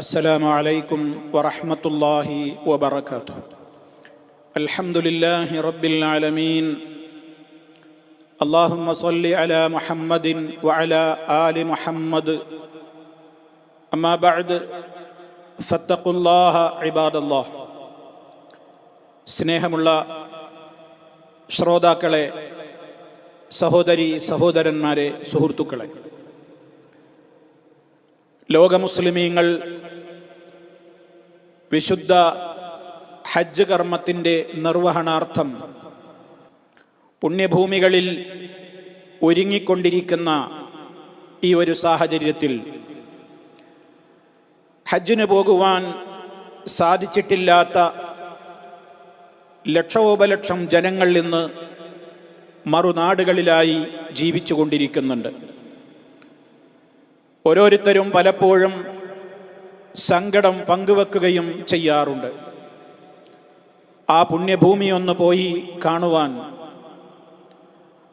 السلام عليكم ورحمة الله وبركاته. الحمد لله رب العالمين. اللهم صل على محمد وعلى آل محمد. أما بعد فاتقوا الله عباد الله. സ്നേഹമുള്ള ശ്രോതാക്കളെ, സഹോദരി സഹോദരന്മാരെ, സുഹൃത്തുക്കളെ, ലോക മുസ്ലിമീങ്ങൾ വിശുദ്ധ ഹജ്ജ് കർമ്മത്തിൻ്റെ നിർവഹണാർത്ഥം പുണ്യഭൂമികളിൽ ഒരുങ്ങിക്കൊണ്ടിരിക്കുന്ന ഈ ഒരു സാഹചര്യത്തിൽ ഹജ്ജിന് പോകുവാൻ സാധിച്ചിട്ടില്ലാത്ത ലക്ഷോപലക്ഷം ജനങ്ങൾ ഇന്ന് മറുനാടുകളിലായി ജീവിച്ചു കൊണ്ടിരിക്കുന്നുണ്ട്. ഓരോരുത്തരും പലപ്പോഴും സങ്കടം പങ്കുവെക്കുകയും ചെയ്യാറുണ്ട്. ആ പുണ്യഭൂമി ഒന്ന് പോയി കാണുവാൻ,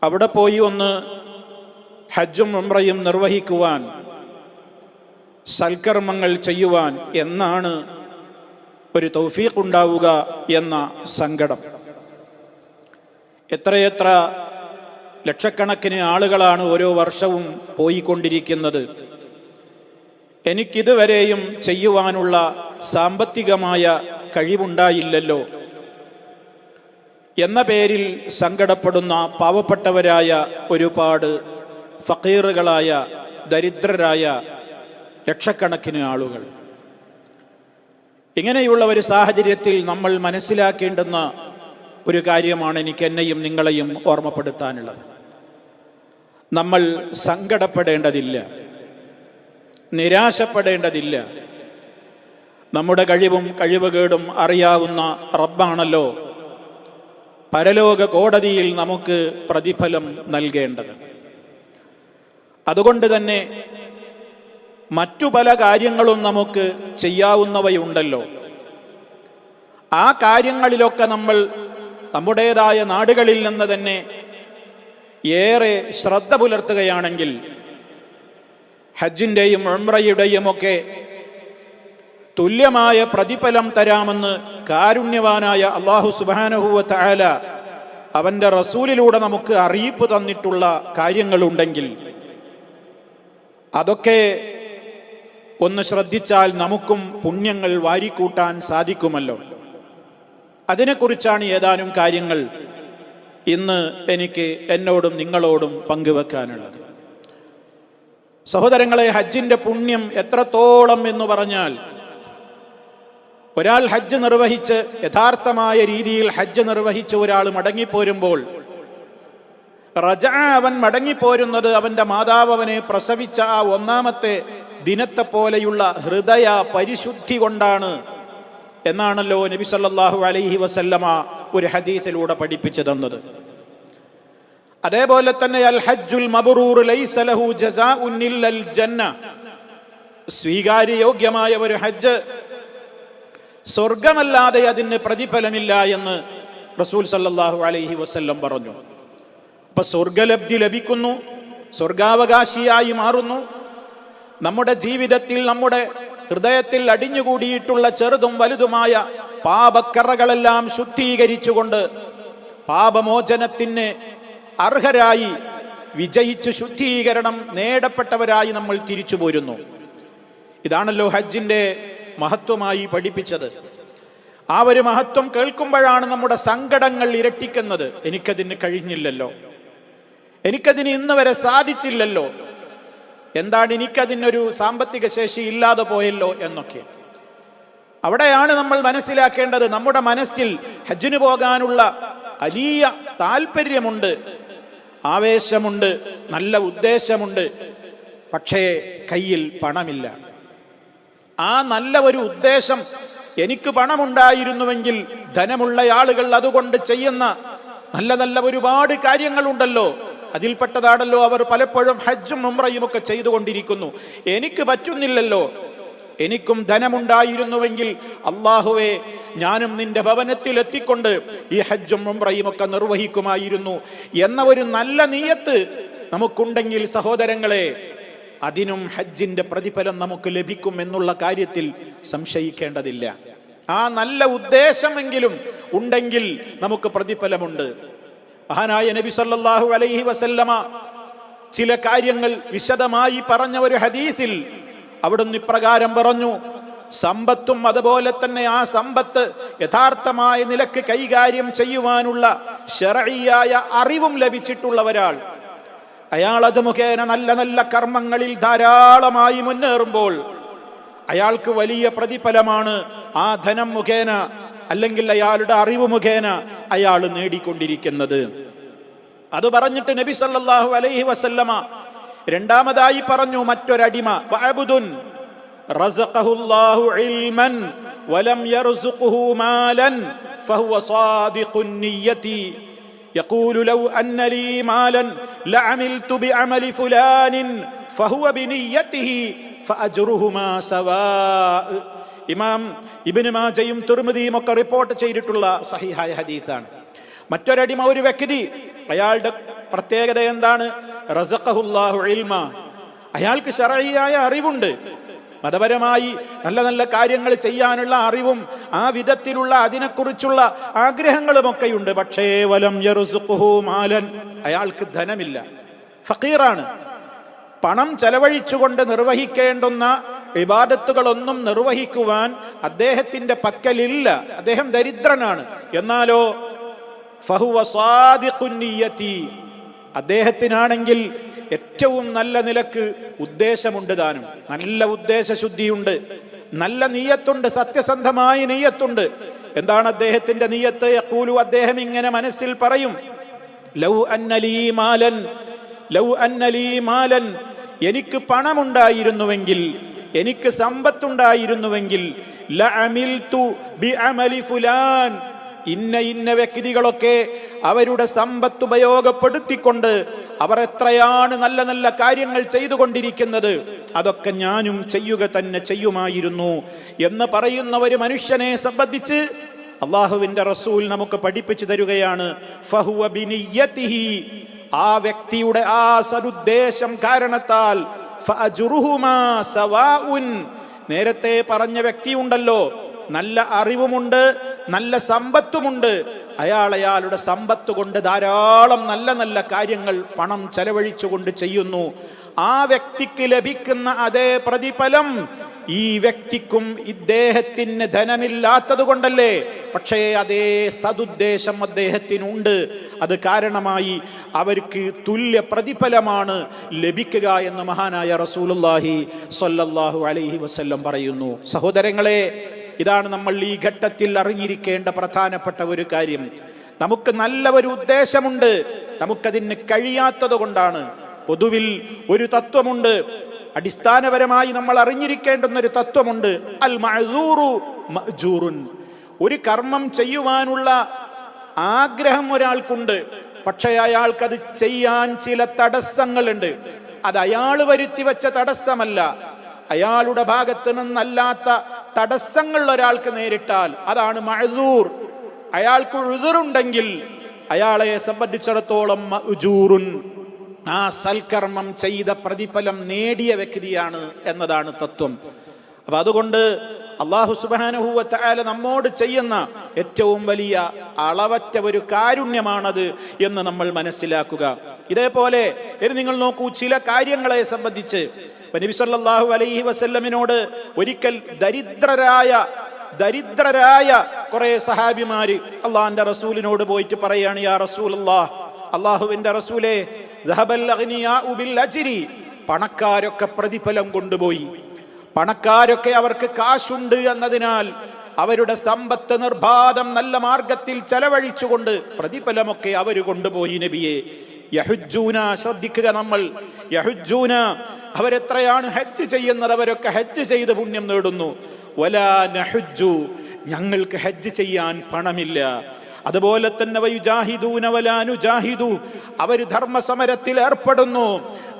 അവിടെ പോയി ഒന്ന് ഹജ്ജും ഉംറയും നിർവഹിക്കുവാൻ, സൽക്കർമ്മങ്ങൾ ചെയ്യുവാൻ എന്നാണ് ഒരു തൗഫീഖ് ഉണ്ടാവുക എന്ന സങ്കടം. എത്രയെത്ര ലക്ഷക്കണക്കിന് ആളുകളാണ് ഓരോ വർഷവും പോയിക്കൊണ്ടിരിക്കുന്നത്. എനിക്കിതുവരെയും ചെയ്യുവാനുള്ള സാമ്പത്തികമായ കഴിവുണ്ടായില്ലല്ലോ എന്ന പേരിൽ സങ്കടപ്പെടുന്ന പാവപ്പെട്ടവരായ ഒരുപാട് ഫക്കീറുകളായ ദരിദ്രരായ ലക്ഷക്കണക്കിന് ആളുകൾ. ഇങ്ങനെയുള്ള ഒരു സാഹചര്യത്തിൽ നമ്മൾ മനസ്സിലാക്കേണ്ടുന്ന ഒരു കാര്യമാണ് എനിക്ക് എന്നെയും നിങ്ങളെയും ഓർമ്മപ്പെടുത്താനുള്ളത്. നമ്മൾ സങ്കടപ്പെടേണ്ടതില്ല, നിരാശപ്പെടേണ്ടതില്ല. നമ്മുടെ കഴിവും കഴിവുകേടും അറിയാവുന്ന റബ്ബാണല്ലോ പരലോക കോടതിയിൽ നമുക്ക് പ്രതിഫലം നൽകേണ്ടത്. അതുകൊണ്ട് തന്നെ മറ്റു പല കാര്യങ്ങളും നമുക്ക് ചെയ്യാവുന്നവയുണ്ടല്ലോ. ആ കാര്യങ്ങളിലൊക്കെ നമ്മൾ നമ്മുടേതായ നാടുകളിൽ നിന്ന് തന്നെ ഏറെ ശ്രദ്ധ പുലർത്തുകയാണെങ്കിൽ ഹജ്ജിൻ്റെയും ഉംറയുടെയും ഒക്കെ തുല്യമായ പ്രതിഫലം തരാമെന്ന് കാരുണ്യവാനായ അല്ലാഹു സുബ്ഹാനഹു വ തആല അവൻ്റെ റസൂലിലൂടെ നമുക്ക് അറിയിപ്പ് തന്നിട്ടുള്ള കാര്യങ്ങളുണ്ടെങ്കിൽ അതൊക്കെ ഒന്ന് ശ്രദ്ധിച്ചാൽ നമുക്കും പുണ്യങ്ങൾ വാരിക്കൂട്ടാൻ സാധിക്കുമല്ലോ. അതിനെക്കുറിച്ചാണ് ഏതാനും കാര്യങ്ങൾ ഇന്ന് എനിക്ക് എന്നോടും നിങ്ങളോടും പങ്കുവെക്കാനുള്ളത്. സഹോദരങ്ങളെ, ഹജ്ജിൻ്റെ പുണ്യം എത്രത്തോളം എന്ന് പറഞ്ഞാൽ, ഒരാൾ ഹജ്ജ് നിർവഹിച്ച് യഥാർത്ഥമായ രീതിയിൽ ഹജ്ജ് നിർവഹിച്ച് ഒരാൾ മടങ്ങിപ്പോരുമ്പോൾ അവൻ മടങ്ങിപ്പോരുന്നത് അവൻ്റെ മാതാവ് അവനെ പ്രസവിച്ച ആ ഒന്നാമത്തെ ദിനത്തെ പോലെയുള്ള ഹൃദയ പരിശുദ്ധി കൊണ്ടാണ് എന്നാണല്ലോ നബി സല്ലല്ലാഹു അലൈഹി വസല്ലമ ഒരു ഹദീസിലൂടെ പഠിപ്പിച്ചു തന്നത്. അതേപോലെ തന്നെ അൽ ഹജ്ജുൽ മബ്റൂർ ലൈസ ലഹു ജസാഉൻ ഇല്ലൽ ജന്ന, സ്വീകാര്യയോഗ്യമായ ഒരു ഹജ്ജ് സ്വർഗമല്ലാതെ അതിന് പ്രതിഫലമില്ല എന്ന് റസൂൽ സല്ലല്ലാഹു അലൈഹി വസല്ലം പറഞ്ഞു. അപ്പൊ സ്വർഗലബ്ധി ലഭിക്കുന്നു, സ്വർഗാവകാശിയായി മാറുന്നു. നമ്മുടെ ജീവിതത്തിൽ, നമ്മുടെ ഹൃദയത്തിൽ അടിഞ്ഞുകൂടിയിട്ടുള്ള ചെറുതും വലുതുമായ പാപക്കറകളെല്ലാം ശുദ്ധീകരിച്ചുകൊണ്ട് പാപമോചനത്തിന് അർഹരായി വിജയിച്ചു ശുദ്ധീകരണം നേടപ്പെട്ടവരായി നമ്മൾ തിരിച്ചു പോരുന്നു. ഇതാണല്ലോ ഹജ്ജിൻ്റെ മഹത്വമായി പഠിപ്പിച്ചത്. ആ ഒരു മഹത്വം കേൾക്കുമ്പോഴാണ് നമ്മുടെ സങ്കടങ്ങൾ ഇരട്ടിക്കുന്നത്. എനിക്കതിന് കഴിഞ്ഞില്ലല്ലോ, എനിക്കതിന് ഇന്ന് വരെ സാധിച്ചില്ലല്ലോ, എന്താണ് എനിക്കതിനൊരു സാമ്പത്തിക ശേഷി ഇല്ലാതെ പോയല്ലോ എന്നൊക്കെ. അവിടെയാണ് നമ്മൾ മനസ്സിലാക്കേണ്ടത്, നമ്മുടെ മനസ്സിൽ ഹജ്ജിന് പോകാനുള്ള വലിയ താല്പര്യമുണ്ട്, ആവേശമുണ്ട്, നല്ല ഉദ്ദേശമുണ്ട്. പക്ഷേ കയ്യിൽ പണമില്ല. ആ നല്ല ഒരു ഉദ്ദേശം, എനിക്ക് പണമുണ്ടായിരുന്നുവെങ്കിൽ, ധനമുള്ള ആളുകൾ അതുകൊണ്ട് ചെയ്യുന്ന നല്ല നല്ല ഒരുപാട് കാര്യങ്ങളുണ്ടല്ലോ, അതിൽപ്പെട്ടതാണല്ലോ അവർ പലപ്പോഴും ഹജ്ജും ഉംറയും ഒക്കെ ചെയ്തുകൊണ്ടിരിക്കുന്നു. എനിക്ക് പറ്റുന്നില്ലല്ലോ, എനിക്കും ധനമുണ്ടായിരുന്നുവെങ്കിൽ അല്ലാഹുവേ, ഞാനും നിന്റെ ഭവനത്തിൽ എത്തിക്കൊണ്ട് ഈ ഹജ്ജും ഉംറയും ഒക്കെ നിർവഹിക്കുമായിരുന്നു എന്ന ഒരു നല്ല നിയ്യത്ത് നമുക്കുണ്ടെങ്കിൽ സഹോദരങ്ങളെ, അതിനും ഹജ്ജിന്റെ പ്രതിഫലം നമുക്ക് ലഭിക്കും എന്നുള്ള കാര്യത്തിൽ സംശയിക്കേണ്ടതില്ല. ആ നല്ല ഉദ്ദേശമെങ്കിലും ഉണ്ടെങ്കിൽ നമുക്ക് പ്രതിഫലമുണ്ട്. മഹാനായ നബി സല്ലല്ലാഹു അലൈഹി വസല്ലമ ചില കാര്യങ്ങൾ വിശദമായി പറഞ്ഞ ഒരു ഹദീസിൽ അവിടുന്ന് ഇപ്രകാരം പറഞ്ഞു: സമ്പത്തും അതുപോലെ തന്നെ ആ സമ്പത്ത് യഥാർത്ഥമായ നിലക്ക് കൈകാര്യം ചെയ്യുവാനുള്ള ശർഈയായ അറിവും ലഭിച്ചിട്ടുള്ള ഒരാൾ, അയാൾ അത് മുഖേന നല്ല നല്ല കർമ്മങ്ങളിൽ ധാരാളമായി മുന്നേറുമ്പോൾ അയാൾക്ക് വലിയ പ്രതിഫലമാണ് ആ ധനം മുഖേന അല്ലെങ്കിൽ അയാളുടെ അറിവ് മുഖേന അയാൾ നേടിക്കൊണ്ടിരിക്കുന്നത്. അത് പറഞ്ഞിട്ട് നബി സല്ലല്ലാഹു അലൈഹി വസല്ലമ രണ്ടാമതായി പറഞ്ഞു മറ്റൊരടിമ, വഅബ്ദുൻ റസഖഹുല്ലാഹു ഇൽമൻ വലം യർസുഖഹു മാലൻ ഫഹുവ സാദിഖുൻ നിയ്യതി യഖൂലു ലൗ അന്ന ലീ മാലൻ ലഅമിൽതു ബിഅമലി ഫുലാനിൻ ഫഹുവ ബിനിയ്യതിഹി ഫഅജ്റുഹുമാ സവാ. ഇമാം ഇബ്നു മാജയും തിർമിദിയും ഒക്കെ റിപ്പോർട്ട് ചെയ്തിട്ടുള്ള സഹീഹായ ഹദീസാണ്. മറ്റൊരടിമ, ഒരു വ്യക്തി, അയാളുടെ പ്രത്യേകത എന്താണ്? റസഖഹുല്ലാഹു ഇൽമ, അയാൾക്ക് ശർഈയായ അറിവുണ്ട്, മതപരമായി നല്ല നല്ല കാര്യങ്ങൾ ചെയ്യാനുള്ള അറിവും ആ വിധത്തിലുള്ള അതിനെക്കുറിച്ചുള്ള ആഗ്രഹങ്ങളുമൊക്കെയുണ്ട്. പക്ഷേ വലം യർസുഖുഹു മാലൻ, അയാൾക്ക് ധനമില്ല, ഫഖീറാണ്. പണം ചെലവഴിച്ചുകൊണ്ട് നിർവഹിക്കേണ്ടുന്ന ഇബാദത്തുകളൊന്നും നിർവഹിക്കുവാൻ അദ്ദേഹത്തിന്റെ പക്കലില്ല, അദ്ദേഹം ദരിദ്രനാണ്. എന്നാലോ ഫഹുവ സാദിഖുൻ നിയ്യതി, അദ്ദേഹത്തിനാണെങ്കിൽ ഏറ്റവും നല്ല നിലക്ക് ഉദ്ദേശമുണ്ട്, താനും നല്ല ഉദ്ദേശശുദ്ധിയുണ്ട്, നല്ല നീയത്തുണ്ട്, സത്യസന്ധമായ നീയത്തുണ്ട്. എന്താണ് അദ്ദേഹത്തിന്റെ നീയത്ത്? യഖൂലു, അദ്ദേഹം ഇങ്ങനെ മനസ്സിൽ പറയും, ലൗ അന്ന ലീ മാലൻ, ലൗ അന്ന ലീ മാലൻ, എനിക്ക് പണമുണ്ടായിരുന്നുവെങ്കിൽ, എനിക്ക് സമ്പത്തുണ്ടായിരുന്നുവെങ്കിൽ, ലഅമിൽതു ബിഅമലി ഫുലാൻ, ഇന്ന വ്യക്തികളൊക്കെ അവരുടെ സമ്പത്ത് ഉപയോഗപ്പെടുത്തിക്കൊണ്ട് അവർ എത്രയാണ് നല്ല നല്ല കാര്യങ്ങൾ ചെയ്തുകൊണ്ടിരിക്കുന്നത്, അതൊക്കെ ഞാനും ചെയ്യുക തന്നെ ചെയ്യുമായിരുന്നു എന്ന് പറയുന്ന ഒരു മനുഷ്യനെ സംബന്ധിച്ച് അള്ളാഹുവിന്റെ റസൂൽ നമുക്ക് പഠിപ്പിച്ചു തരുകയാണ്, ഫഹുവ ബിനിയ്യതിഹി, ആ വ്യക്തിയുടെ ആ സദുദ്ദേശം കാരണത്താൽ ഫഅജ്റുഹുമാ സവാഉൻ, നേരത്തെ പറഞ്ഞ വ്യക്തിയുണ്ടല്ലോ, നല്ല അറിവുമുണ്ട്, നല്ല സമ്പത്തുമുണ്ട്, അയാളുടെ സമ്പത്ത് കൊണ്ട് ധാരാളം നല്ല നല്ല കാര്യങ്ങൾ പണം ചെലവഴിച്ചുകൊണ്ട് ചെയ്യുന്നു. ആ വ്യക്തിക്ക് ലഭിക്കുന്ന അതേ പ്രതിഫലം ഈ വ്യക്തിക്കും ഇദ്ദേഹത്തിന് ധനമില്ലാത്തത് കൊണ്ടല്ലേ, പക്ഷേ അതേ സദുദ്ദേശം അദ്ദേഹത്തിനുണ്ട്. അത് കാരണമായി അവർക്ക് തുല്യ പ്രതിഫലമാണ് ലഭിക്കുക എന്ന് മഹാനായ റസൂലുള്ളാഹി സ്വല്ലല്ലാഹു അലൈഹി വസല്ലം പറയുന്നു. സഹോദരങ്ങളെ, ഇതാണ് നമ്മൾ ഈ ഘട്ടത്തിൽ അറിഞ്ഞിരിക്കേണ്ട പ്രധാനപ്പെട്ട ഒരു കാര്യം. നമുക്ക് നല്ല ഒരു ഉദ്ദേശമുണ്ട്, നമുക്കതിന് കഴിയാത്തത് കൊണ്ടാണ്. പൊതുവിൽ ഒരു തത്വമുണ്ട്, അടിസ്ഥാനപരമായി നമ്മൾ അറിഞ്ഞിരിക്കേണ്ടുന്ന ഒരു തത്വമുണ്ട്, അൽ മഅ്സൂറു മഅ്ജൂറുൻ. ഒരു കർമ്മം ചെയ്യുവാനുള്ള ആഗ്രഹം ഒരാൾക്കുണ്ട്, പക്ഷേ അയാൾക്കത് ചെയ്യാൻ ചില തടസ്സങ്ങളുണ്ട്. അത് അയാൾ വരുത്തി വെച്ച തടസ്സമല്ല, അയാളുടെ ഭാഗത്ത് നിന്നല്ലാത്ത തടസ്സങ്ങൾ ഒരാൾക്ക് നേരിട്ടാൽ അതാണ് മഅ്സൂർ. അയാൾക്ക് ഉദ്റുണ്ടെങ്കിൽ അയാളെ സംബന്ധിച്ചിടത്തോളം മഅ്ജൂറുൻ, ആ സൽക്കർമ്മം ചെയ്ത പ്രതിഫലം നേടിയ വ്യക്തിയാണ് എന്നതാണ് തത്വം. അപ്പൊ അതുകൊണ്ട് അല്ലാഹു സുബ്ഹാനഹു വ തആല നമ്മോട് ചെയ്യുന്ന ഏറ്റവും വലിയ അളവറ്റ ഒരു കാരുണ്യമാണത് എന്ന് നമ്മൾ മനസ്സിലാക്കുക. ഇതേപോലെ നിങ്ങൾ നോക്കൂ, ചില കാര്യങ്ങളെ സംബന്ധിച്ച് നബി സല്ലല്ലാഹു അലൈഹി വസല്ലമിനോട് ഒരിക്കൽ ദരിദ്രരായ കുറെ സഹാബിമാര് അള്ളാഹിന്റെ റസൂലിനോട് പോയിട്ട് പറയാണ്, യാ റസൂലല്ലാഹ്, അള്ളാഹുവിന്റെ റസൂലേ, ദഹബൽ അഗ്നിയാഉ ബിൽ അജ്രി, പണക്കാരൊക്കെ പ്രതിഫലം കൊണ്ടുപോയി, പണക്കാരൊക്കെ അവർക്ക് കാശുണ്ട് എന്നതിനാൽ അവരുടെ സമ്പത്ത് നിർബാധം നല്ല മാർഗത്തിൽ ചെലവഴിച്ചുകൊണ്ട് പ്രതിഫലമൊക്കെ അവർ കൊണ്ടുപോയി നബിയെ. യഹുജ്ജൂന, ശ്രദ്ധിക്കുക നമ്മൾ, യഹുജ്ജൂന, അവരെത്രയാണ് ഹജ്ജ് ചെയ്യുന്നത്, അവരൊക്കെ ഹജ്ജ് ചെയ്ത് പുണ്യം നേടുന്നു. വലാ നഹുജ്ജു, ഞങ്ങൾക്ക് ഹജ്ജ് ചെയ്യാൻ പണമില്ല. അതുപോലെ തന്നെ വയുജാഹിദൂന വലാ നുജാഹിദു, അവർ ധർമ്മസമരത്തിൽ ഏർപ്പെടുന്നു.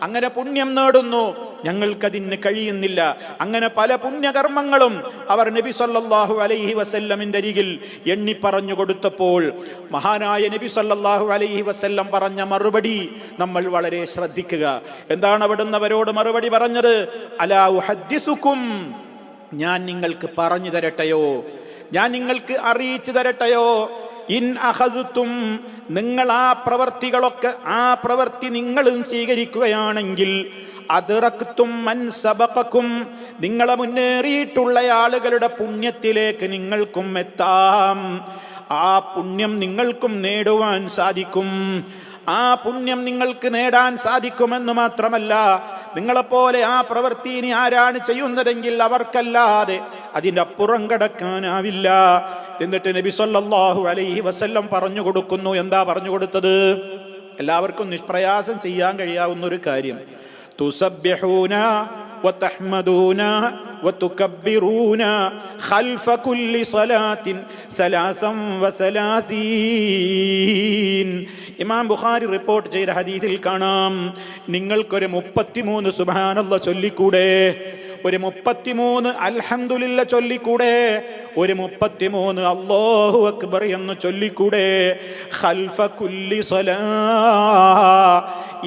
അങ്ങനെ പുണ്യം നേടുന്നു, ഞങ്ങൾക്കതിന് കഴിയുന്നില്ല. അങ്ങനെ പല പുണ്യകർമ്മങ്ങളും അവർ നബി സല്ലല്ലാഹു അലൈഹി വസല്ലമിന്റെ അരികിൽ എണ്ണി പറഞ്ഞു കൊടുത്തപ്പോൾ മഹാനായ നബി സല്ലല്ലാഹു അലൈഹി വസല്ലം പറഞ്ഞ മറുപടി നമ്മൾ വളരെ ശ്രദ്ധിക്കുക. എന്താണ് അവിടുന്ന് അവരോട് മറുപടി പറഞ്ഞത്? അലാ ഉഹദ്ദിസുക്കും, ഞാൻ നിങ്ങൾക്ക് പറഞ്ഞു തരട്ടെയോ, ഞാൻ നിങ്ങൾക്ക് അറിയിച്ചു തരട്ടെയോ? ഇൻ അഖദ്തും, നിങ്ങൾ ആ പ്രവർത്തികളൊക്കെ, ആ പ്രവർത്തി നിങ്ങളും സ്വീകരിക്കുകയാണെങ്കിൽ, അദ്റക്തും മൻ സബഖക്കും, നിങ്ങളെ മുന്നേറിയിട്ടുള്ള ആളുകളുടെ പുണ്യത്തിലേക്ക് നിങ്ങൾക്കും എത്താം. ആ പുണ്യം നിങ്ങൾക്കും നേടുവാൻ സാധിക്കും. ആ പുണ്യം നിങ്ങൾക്ക് നേടാൻ സാധിക്കുമെന്ന് മാത്രമല്ല, നിങ്ങളെപ്പോലെ ആ പ്രവൃത്തി ഇനി ആരാണ് ചെയ്യുന്നതെങ്കിൽ അവർക്കല്ലാതെ അതിൻ്റെ അപ്പുറം കടക്കാനാവില്ല. എന്നിട്ട് നബി സല്ലല്ലാഹു അലൈഹി വസല്ലം പറഞ്ഞു കൊടുക്കുന്നു. എന്താ പറഞ്ഞു കൊടുത്തത്? എല്ലാവർക്കും നിഷ്പ്രയാസം ചെയ്യാൻ കഴിയാവുന്ന ഒരു കാര്യം. തുസബ്ബിഹൂന വതഹ്മദൂന വതുകബ്ബിറൂന ഖൽഫ കുല്ലി സ്വലാത്തിൻ സലാസൻ വസലാസീൻ. ഇമാം ബുഖാരി റിപ്പോർട്ട് ചെയ്ത ഹദീസിൽ കാണാം, നിങ്ങൾക്കൊരു 33 സുബ്ഹാനല്ലാഹ് ചൊല്ലിക്കൂടെ, ഒരു 33 അൽഹംദുലില്ല ചൊല്ലിക്കൂടെ, ഒരു 33 അല്ലാഹു അക്ബർ എന്ന് ചൊല്ലിക്കൂടെ? ഖൽഫ കുല്ലി സ്വലാ,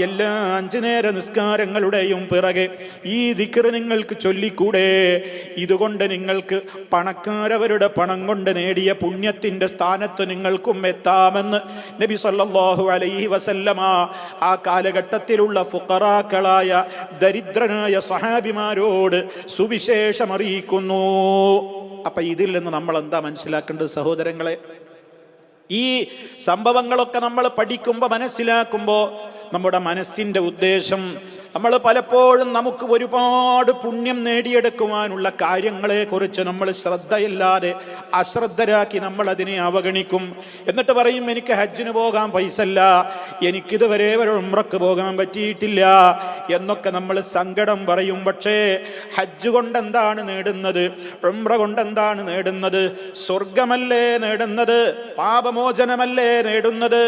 എല്ലാ 5 നേര നിസ്കാരങ്ങളുടെയും പിറകെ ഈ ദിക്ർ നിങ്ങൾക്ക് ചൊല്ലിക്കൂടെ? ഇതുകൊണ്ട് നിങ്ങൾക്ക് പണക്കാരവരുടെ പണം കൊണ്ട് നേടിയ പുണ്യത്തിന്റെ സ്ഥാനത്ത് നിങ്ങൾക്കും എത്താമെന്ന് നബി സല്ലല്ലാഹു അലൈഹി വസല്ലമ ആ കാലഘട്ടത്തിലുള്ള ഫുഖറാക്കളായ ദരിദ്രനായ സ്വഹാബിമാരോട് സുവിശേഷം അറിയിക്കുന്നു. അപ്പൊ ഇതിൽ നിന്ന് നമ്മൾ എന്താ മനസ്സിലാക്കേണ്ടത് സഹോദരങ്ങളെ? ഈ സംഭവങ്ങളൊക്കെ നമ്മൾ പഠിക്കുമ്പോൾ, മനസ്സിലാക്കുമ്പോൾ നമ്മുടെ മനസ്സിന്റെ ഉദ്ദേശം, നമ്മൾ പലപ്പോഴും നമുക്ക് ഒരുപാട് പുണ്യം നേടിയെടുക്കുവാനുള്ള കാര്യങ്ങളെ കുറിച്ച് നമ്മൾ ശ്രദ്ധയില്ലാതെ അശ്രദ്ധരാക്കി നമ്മൾ അതിനെ അവഗണിക്കും. എന്നിട്ട് പറയും, എനിക്ക് ഹജ്ജിന് പോകാൻ പൈസ ഇല്ല, എനിക്കിതുവരെ ഒരു ഉംറക്ക് പോകാൻ പറ്റിയിട്ടില്ല എന്നൊക്കെ നമ്മൾ സങ്കടം പറയും. പക്ഷേ ഹജ്ജ് കൊണ്ട് എന്താണ് നേടുന്നത്? ഉംറ കൊണ്ട് എന്താണ് നേടുന്നത്? സ്വർഗമല്ലേ നേടുന്നത്? പാപമോചനമല്ലേ നേടുന്നത്?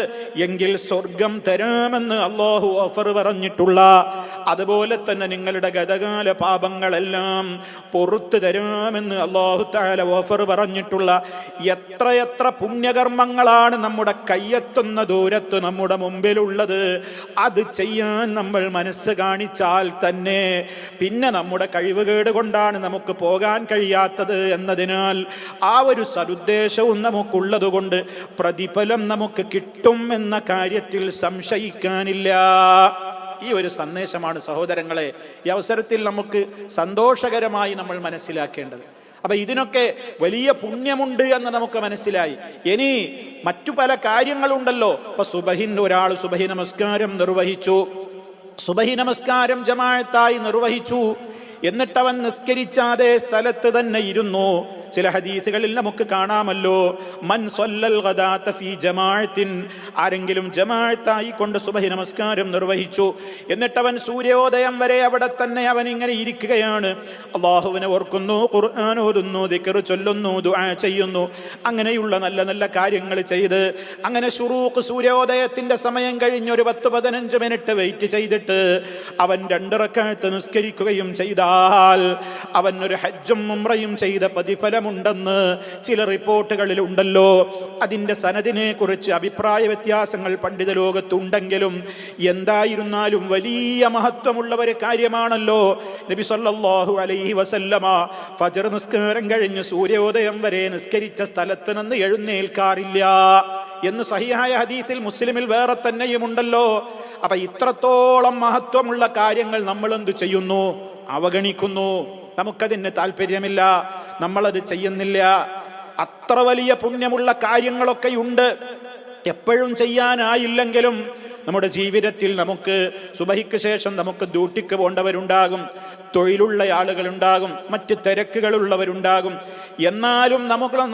എങ്കിൽ സ്വർഗം തരാമെന്ന് അല്ലാഹു ഓഫർ പറഞ്ഞിട്ടുള്ള, അതുപോലെ തന്നെ നിങ്ങളുടെ ഗതകാല പാപങ്ങളെല്ലാം പൊറുത്തു തരാമെന്ന് അല്ലാഹു തആല ഓഫർ പറഞ്ഞിട്ടുള്ള എത്രയെത്ര പുണ്യകർമ്മങ്ങളാണ് നമ്മുടെ കയ്യെത്തുന്ന ദൂരത്ത് നമ്മുടെ മുമ്പിലുള്ളത്. അത് ചെയ്യാൻ നമ്മൾ മനസ്സ് കാണിച്ചാൽ തന്നെ പിന്നെ നമ്മുടെ കഴിവുകേട് കൊണ്ടാണ് നമുക്ക് പോകാൻ കഴിയാത്തത് എന്നതിനാൽ ആ ഒരു സദുദ്ദേശവും നമുക്കുള്ളത് കൊണ്ട് പ്രതിഫലം നമുക്ക് കിട്ടും എന്ന കാര്യത്തിൽ സംശയിക്കാനില്ല. ഈ ഒരു സന്ദേശമാണ് സഹോദരങ്ങളെ ഈ അവസരത്തിൽ നമുക്ക് സന്തോഷകരമായി നമ്മൾ മനസ്സിലാക്കേണ്ടത്. അപ്പൊ ഇതിനൊക്കെ വലിയ പുണ്യമുണ്ട് എന്ന് നമുക്ക് മനസ്സിലായി. ഇനി മറ്റു പല കാര്യങ്ങളുണ്ടല്ലോ. ഇപ്പൊ ഒരാൾ സുബഹി നമസ്കാരം നിർവഹിച്ചു, സുബഹി നമസ്കാരം ജമാഅത്തായി നിർവഹിച്ചു, എന്നിട്ടവൻ നിസ്കരിച്ച അതേ സ്ഥലത്ത് തന്നെ ഇരുന്നു. ചില ഹദീസുകളിൽ നമുക്ക് കാണാമല്ലോ, മൻ സ്വല്ലൽ ഗദാത ഫീ ജമാഅത്തിൻ, ആരെങ്കിലും ജമാഅത്തായി കൊണ്ട് സുബഹി നമസ്കാരം നിർവഹിച്ചു, എന്നിട്ടവൻ സൂര്യോദയം വരെ അവിടെ തന്നെ അവൻ ഇങ്ങനെ ഇരിക്കുകയാണ്, അല്ലാഹുവിനെ ഓർക്കുന്നു, ഖുർആൻ ഓതുന്നു, ദിക്ർ ചൊല്ലുന്നു, ദുആ ചെയ്യുന്നു, അങ്ങനെയുള്ള നല്ല നല്ല കാര്യങ്ങൾ ചെയ്ത് അങ്ങനെ ശുറൂഖ് സൂര്യോദയത്തിന്റെ സമയം കഴിഞ്ഞ് ഒരു 10-15 മിനിറ്റ് വെയിറ്റ് ചെയ്തിട്ട് അവൻ 2 റക്അത്ത് നിസ്കരിക്കുകയും ചെയ്താൽ അവൻ ഒരു ഹജ്ജും ഉംറയും ചെയ്ത പ്രതിഫലം ഉണ്ടെന്ന് ചില റിപ്പോർട്ടുകളിൽ ഉണ്ടല്ലോ. അതിന്റെ സനദിനെ കുറിച്ച് അഭിപ്രായ വ്യത്യാസങ്ങൾ പണ്ഡിത ലോകത്തുണ്ടെങ്കിലും എന്തായിരുന്നാലും വലിയ മഹത്വമുള്ള ഒരു കാര്യമാണല്ലോ. നബി സല്ലല്ലാഹു അലൈഹി വസല്ലമ ഫജ്ർ നിസ്കാരം കഴിഞ്ഞ് സൂര്യോദയം വരെ നിസ്കരിച്ച സ്ഥലത്ത് നിന്ന് എഴുന്നേൽക്കാറില്ല എന്ന് സഹിഹായ ഹദീസിൽ മുസ്ലിമിൽ വേറെ തന്നെയും ഉണ്ടല്ലോ. അപ്പൊ ഇത്രത്തോളം മഹത്വമുള്ള കാര്യങ്ങൾ നമ്മൾ എന്ത് ചെയ്യുന്നു? അവഗണിക്കുന്നു. നമുക്കതിന് താല്പര്യമില്ല, നമ്മളത് ചെയ്യുന്നില്ല. അത്ര വലിയ പുണ്യമുള്ള കാര്യങ്ങളൊക്കെയുണ്ട്. എപ്പോഴും ചെയ്യാനായില്ലെങ്കിലും നമ്മുടെ ജീവിതത്തിൽ നമുക്ക് സുബഹിക്ക് ശേഷം നമുക്ക് ഡ്യൂട്ടിക്ക് പോകേണ്ടവരുണ്ടാകും, തൊഴിലുള്ള ആളുകളുണ്ടാകും, മറ്റ് തിരക്കുകളുള്ളവരുണ്ടാകും. എന്നാലും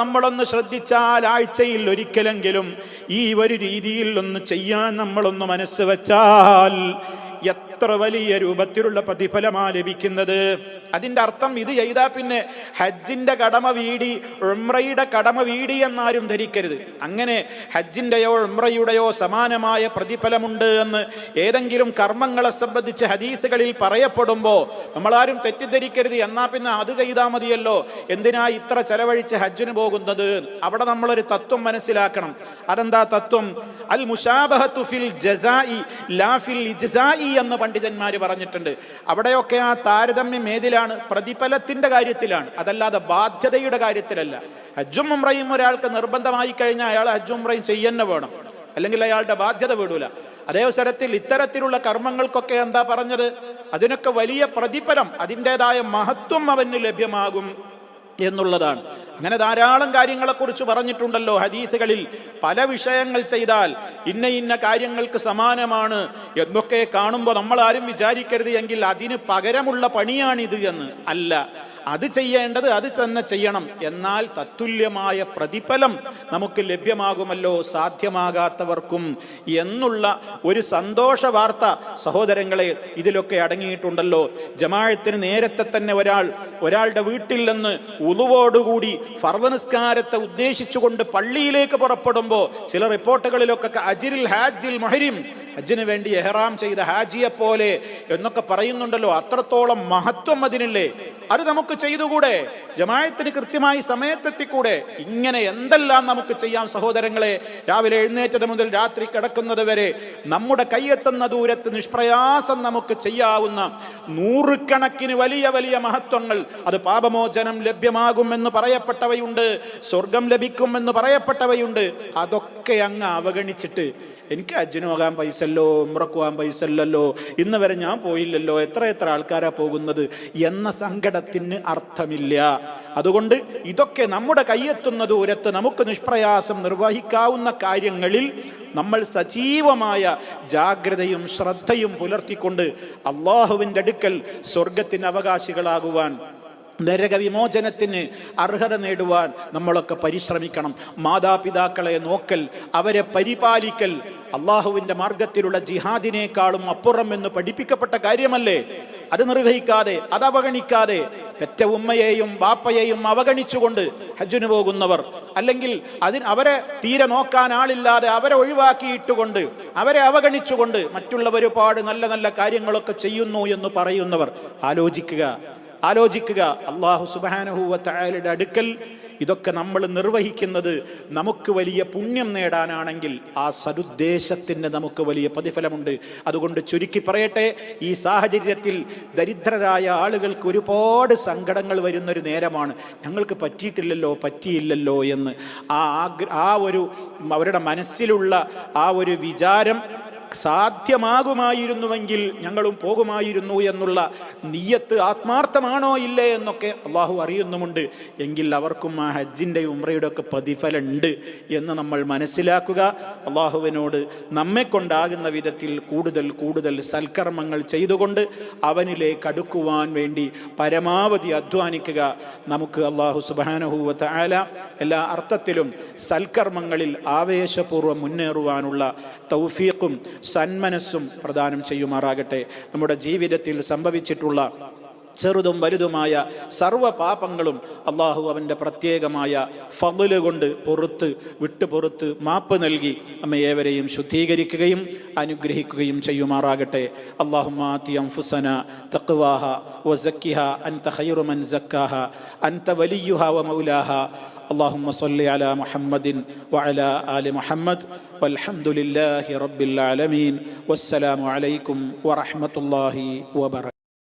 നമ്മളൊന്ന് ശ്രദ്ധിച്ചാൽ ആഴ്ചയിൽ ഒരിക്കലെങ്കിലും ഈ ഒരു രീതിയിൽ ഒന്ന് ചെയ്യാൻ നമ്മളൊന്ന് മനസ്സ് വെച്ചാൽ എത്ര വലിയ രൂപത്തിലുള്ള പ്രതിഫലമാ ലഭിക്കുന്നത്. അതിൻ്റെ അർത്ഥം ഇത് ചെയ്താൽ പിന്നെ ഹജ്ജിൻ്റെ കടമ വീടി ഉംറയുടെ കടമ വീടി എന്നാരും ധരിക്കരുത്. അങ്ങനെ ഹജ്ജിൻ്റെയോ ഉംറയുടെയോ സമാനമായ പ്രതിഫലമുണ്ട് എന്ന് ഏതെങ്കിലും കർമ്മങ്ങളെ സംബന്ധിച്ച് ഹദീസുകളിൽ പറയപ്പെടുമ്പോൾ നമ്മളാരും തെറ്റിദ്ധരിക്കരുത്. എന്നാൽ പിന്നെ അത് ചെയ്താൽ മതിയല്ലോ, എന്തിനാ ഇത്ര ചെലവഴിച്ച് ഹജ്ജിന് പോകുന്നത്? അവിടെ നമ്മളൊരു തത്വം മനസ്സിലാക്കണം. അതെന്താ തത്വം? അൽ മുശാബഹത്തു ഫിൽ ജസാഇ ലാ ഫിൽ ഇജ്സാഇ എന്ന് പണ്ഡിതന്മാർ പറഞ്ഞിട്ടുണ്ട്. അവിടെയൊക്കെ ആ താരതമ്യം ഏതിലാണ്? പ്രതിഫലത്തിന്റെ കാര്യത്തിലാണ്, അതല്ലാതെ ബാധ്യതയുടെ കാര്യത്തിലല്ല. ഹജ്ജും ഉംറയും ഒരാൾക്ക് നിർബന്ധമായി കഴിഞ്ഞാൽ അയാൾ ഹജ്ജും ഉംറയും ചെയ്യുന്ന വേണം, അല്ലെങ്കിൽ അയാളുടെ ബാധ്യത വിടൂല. അതേ അവസരത്തിൽ ഇത്തരത്തിലുള്ള കർമ്മങ്ങൾക്കൊക്കെ എന്താ പറഞ്ഞത്? അതിനൊക്കെ വലിയ പ്രതിഫലം, അതിൻ്റെതായ മഹത്വം അവന് ലഭ്യമാകും എന്നുള്ളതാണ്. അങ്ങനെ ധാരാളം കാര്യങ്ങളെക്കുറിച്ച് പറഞ്ഞിട്ടുണ്ടല്ലോ ഹദീസുകളിൽ. പല വിഷയങ്ങൾ ചെയ്താൽ ഇന്ന ഇന്ന കാര്യങ്ങൾക്ക് സമാനമാണ് എന്നൊക്കെ കാണുമ്പോൾ നമ്മൾ ആരും വിചാരിക്കരുത് എങ്കിൽ അതിന് പകരമുള്ള പണിയാണിത് എന്ന്. അല്ല, അത് ചെയ്യേണ്ടത് അത് തന്നെ ചെയ്യണം. എന്നാൽ തത്തുല്യമായ പ്രതിഫലം നമുക്ക് ലഭ്യമാകുമല്ലോ സാധ്യമാകാത്തവർക്കും എന്നുള്ള ഒരു സന്തോഷ വാർത്ത സഹോദരങ്ങളെ ഇതിലൊക്കെ അടങ്ങിയിട്ടുണ്ടല്ലോ. ജമാഅത്തിന് നേരത്തെ തന്നെ ഒരാളുടെ വീട്ടിൽ നിന്ന് ഉളുവോടുകൂടി ഫർദ് നിസ്കാരത്തെ ഉദ്ദേശിച്ചുകൊണ്ട് പള്ളിയിലേക്ക് പുറപ്പെടുമ്പോൾ ചില റിപ്പോർട്ടുകളിലൊക്കെ അജ്റിൽ ഹാജിൽ മുഹരിം, ഹജ്ജിന് വേണ്ടി എഹ്റാം ചെയ്ത ഹാജിയെ പോലെ എന്നൊക്കെ പറയുന്നുണ്ടല്ലോ. അത്രത്തോളം മഹത്വം അതിനില്ലേ? അത് നമുക്ക് ചെയ്തുകൂടെ? ജമാഅത്തിന് കൃത്യമായി സമയത്തെത്തിക്കൂടെ? ഇങ്ങനെ എന്തെല്ലാം നമുക്ക് ചെയ്യാം സഹോദരങ്ങളെ. രാവിലെ എഴുന്നേറ്റത് മുതൽ രാത്രി കിടക്കുന്നത് വരെ നമ്മുടെ കയ്യെത്തുന്ന ദൂരത്ത് നിഷ്പ്രയാസം നമുക്ക് ചെയ്യാവുന്ന നൂറുകണക്കിന് വലിയ വലിയ മഹത്വങ്ങൾ. അത് പാപമോചനം ലഭ്യമാകുമെന്ന് പറയപ്പെട്ടവയുണ്ട്, സ്വർഗം ലഭിക്കുമെന്ന് പറയപ്പെട്ടവയുണ്ട്. അതൊക്കെ അങ്ങ് അവഗണിച്ചിട്ട് എനിക്ക് ഹജ്ജിന് പോകാൻ പൈസല്ലോ, ഉംറക്ക് പോകാൻ പൈസല്ലോ, ഇന്ന് വരെ ഞാൻ പോയില്ലല്ലോ, എത്ര ആൾക്കാരാ പോകുന്നത് എന്ന സങ്കടത്തിന് അർത്ഥമില്ല. അതുകൊണ്ട് ഇതൊക്കെ നമ്മുടെ കയ്യെത്തുന്ന ദൂരത്ത് നമുക്ക് നിഷ്പ്രയാസം നിർവഹിക്കാവുന്ന കാര്യങ്ങളിൽ നമ്മൾ സജീവമായ ജാഗ്രതയും ശ്രദ്ധയും പുലർത്തിക്കൊണ്ട് അള്ളാഹുവിൻ്റെ അടുക്കൽ സ്വർഗത്തിന് അവകാശികളാകുവാൻ, നരകവിമോചനത്തിന് അർഹത നേടുവാൻ നമ്മളൊക്കെ പരിശ്രമിക്കണം. മാതാപിതാക്കളെ നോക്കൽ, അവരെ പരിപാലിക്കൽ അള്ളാഹുവിൻ്റെ മാർഗത്തിലുള്ള ജിഹാദിനേക്കാളും അപ്പുറം എന്ന് പഠിപ്പിക്കപ്പെട്ട കാര്യമല്ലേ? അത് നിർവഹിക്കാതെ, അത് അവഗണിക്കാതെ, പെറ്റ ഉമ്മയെയും ബാപ്പയെയും അവഗണിച്ചുകൊണ്ട് ഹജ്ജിന് പോകുന്നവർ, അല്ലെങ്കിൽ അവരെ തീരെ നോക്കാൻ ആളില്ലാതെ അവരെ ഒഴിവാക്കിയിട്ടുകൊണ്ട്, അവരെ അവഗണിച്ചുകൊണ്ട് മറ്റുള്ളവർ ഒരുപാട് നല്ല നല്ല കാര്യങ്ങളൊക്കെ ചെയ്യുന്നു എന്ന് പറയുന്നവർ, ആലോചിക്കുക. അല്ലാഹു സുബ്ഹാനഹു വ തആലയുടെ അടുക്കൽ ഇതൊക്കെ നമ്മൾ നിർവഹിക്കുന്നത് നമുക്ക് വലിയ പുണ്യം നേടാനാണെങ്കിൽ ആ സദുദ്ദേശത്തിന് നമുക്ക് വലിയ പ്രതിഫലമുണ്ട്. അതുകൊണ്ട് ചുരുക്കി പറയട്ടെ, ഈ സാഹചര്യത്തിൽ ദരിദ്രരായ ആളുകൾക്ക് ഒരുപാട് സങ്കടങ്ങൾ വരുന്നൊരു നേരമാണ്. ഞങ്ങൾക്ക് പറ്റിയില്ലല്ലോ എന്ന് ആ ഒരു അവരുടെ മനസ്സിലുള്ള ആ ഒരു വിചാരം സാധ്യമാകുമായിരുന്നുവെങ്കിൽ ഞങ്ങളും പോകുമായിരുന്നു എന്നുള്ള നിയ്യത്ത് ആത്മാർത്ഥമാണോ ഇല്ലേ എന്നൊക്കെ അള്ളാഹു അറിയുന്നുമുണ്ട്. എങ്കിൽ അവർക്കും ആ ഹജ്ജിൻ്റെയും ഉംറയുടെ ഒക്കെ പ്രതിഫലമുണ്ട് എന്ന് നമ്മൾ മനസ്സിലാക്കുക. അള്ളാഹുവിനോട് നമ്മെ കൊണ്ടാകുന്ന വിധത്തിൽ കൂടുതൽ സൽക്കർമ്മങ്ങൾ ചെയ്തുകൊണ്ട് അവനിലേക്ക് അടുക്കുവാൻ വേണ്ടി പരമാവധി അധ്വാനിക്കുക. നമുക്ക് അള്ളാഹു സുബ്ഹാനഹു വ തആല എല്ലാ അർത്ഥത്തിലും സൽക്കർമ്മങ്ങളിൽ ആവേശപൂർവ്വം മുന്നേറുവാനുള്ള തൗഫീഖും സന്മനസ്സും പ്രദാനം ചെയ്യുമാറാകട്ടെ. നമ്മുടെ ജീവിതത്തിൽ സംഭവിച്ചിട്ടുള്ള ചെറുതും വലുതുമായ സർവ്വ പാപങ്ങളും അള്ളാഹു അവൻ്റെ പ്രത്യേകമായ ഫദ്ല് കൊണ്ട് വിട്ടുപുറത്ത് മാപ്പ് നൽകി നമ്മെ ഏവരെയും ശുദ്ധീകരിക്കുകയും അനുഗ്രഹിക്കുകയും ചെയ്യുമാറാകട്ടെ. അല്ലാഹുമ്മ ആതി അൻഫുസനാ തഖ്വാഹ വസക്കിഹ അൻത ഖൈറു മൻ സക്കാഹ അൻത വലിയുഹ വമൗലാഹ. اللهم صل على محمد وعلى آل محمد والحمد لله رب العالمين والسلام عليكم ورحمة الله وبركاته.